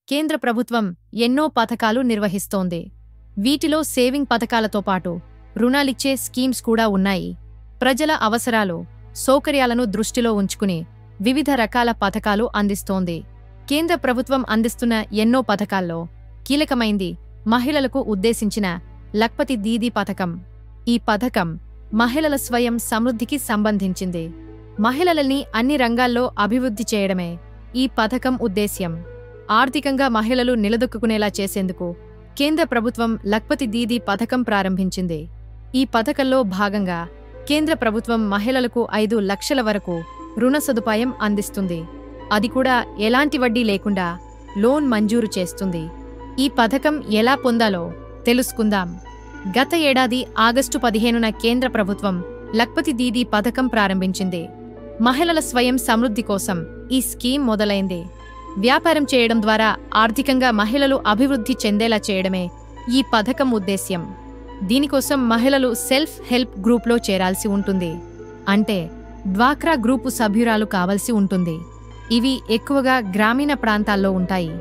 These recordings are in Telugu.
కేంద్ర ప్రభుత్వం ఎన్నో పథకాలు నిర్వహిస్తోంది. వీటిలో సేవింగ్ పథకాలతో పాటు రుణాలిచ్చే స్కీమ్స్ కూడా ఉన్నాయి. ప్రజల అవసరాలు, సౌకర్యాలను దృష్టిలో ఉంచుకుని వివిధ రకాల పథకాలు అందిస్తోంది. కేంద్ర ప్రభుత్వం అందిస్తున్న ఎన్నో పథకాల్లో కీలకమైంది మహిళలకు ఉద్దేశించిన లఖ్పతి దీదీ పథకం. ఈ పథకం మహిళల స్వయం సమృద్ధికి సంబంధించింది. మహిళలని అన్ని రంగాల్లో అభివృద్ధి చేయడమే ఈ పథకం ఉద్దేశ్యం. ఆర్థికంగా మహిళలు నిలదొక్కుకునేలా చేసేందుకు కేంద్ర ప్రభుత్వం లఖ్పతి దీదీ పథకం ప్రారంభించింది. ఈ పథకంలో భాగంగా కేంద్ర ప్రభుత్వం మహిళలకు 5 లక్షల వరకు రుణ సదుపాయం అందిస్తుంది. అది కూడా ఎలాంటి వడ్డీ లేకుండా లోన్ మంజూరు చేస్తుంది. ఈ పథకం ఎలా పొందాలో తెలుసుకుందాం. గత ఏడాది ఆగస్టు 15న కేంద్ర ప్రభుత్వం లఖ్పతి దీదీ పథకం ప్రారంభించింది. మహిళల స్వయం సమృద్ధి కోసం ఈ స్కీమ్ మొదలైంది. వ్యాపారం చేయడం ద్వారా ఆర్థికంగా మహిళలు అభివృద్ధి చెందేలా చేయడమే ఈ పథకం ఉద్దేశ్యం. దీనికోసం మహిళలు సెల్ఫ్ హెల్ప్ గ్రూప్లో చేరాల్సి ఉంటుంది. అంటే డ్వాక్రా గ్రూపు సభ్యురాలు కావలసి ఉంటుంది. ఇవి ఎక్కువగా గ్రామీణ ప్రాంతాల్లో ఉంటాయి.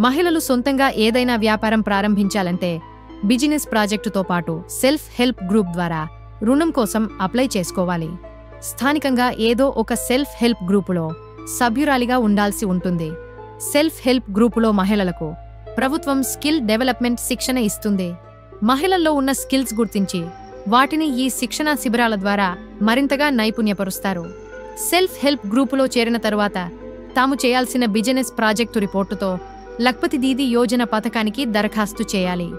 మహిళలు సొంతంగా ఏదైనా వ్యాపారం ప్రారంభించాలంటే బిజినెస్ ప్రాజెక్టుతో పాటు సెల్ఫ్ హెల్ప్ గ్రూప్ ద్వారా రుణం కోసం అప్లై చేసుకోవాలి. స్థానికంగా ఏదో ఒక సెల్ఫ్ హెల్ప్ గ్రూపులో సభ్యురాలిగా ఉండాల్సి ఉంటుంది. సెల్ఫ్ హెల్ప్ గ్రూపులో మహిళలకు ప్రభుత్వం స్కిల్ డెవలప్మెంట్ శిక్షణ ఇస్తుంది. మహిళల్లో ఉన్న స్కిల్స్ గుర్తించి వాటిని ఈ శిక్షణా శిబిరాల ద్వారా మరింతగా నైపుణ్యపరుస్తారు. సెల్ఫ్ హెల్ప్ గ్రూపులో చేరిన తరువాత తాము చేయాల్సిన బిజినెస్ ప్రాజెక్టు రిపోర్టుతో లఖ్పతి దీదీ యోజన పథకానికి దరఖాస్తు చేయాలి.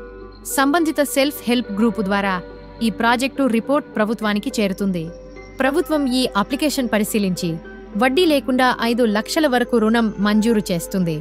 సంబంధిత సెల్ఫ్ హెల్ప్ గ్రూపు ద్వారా ఈ ప్రాజెక్టు రిపోర్ట్ ప్రభుత్వానికి చేరుతుంది. ప్రభుత్వం ఈ అప్లికేషన్ పరిశీలించి వడ్డీ లేకుండా 5 లక్షల వరకు రుణం మంజూరు చేస్తుంది.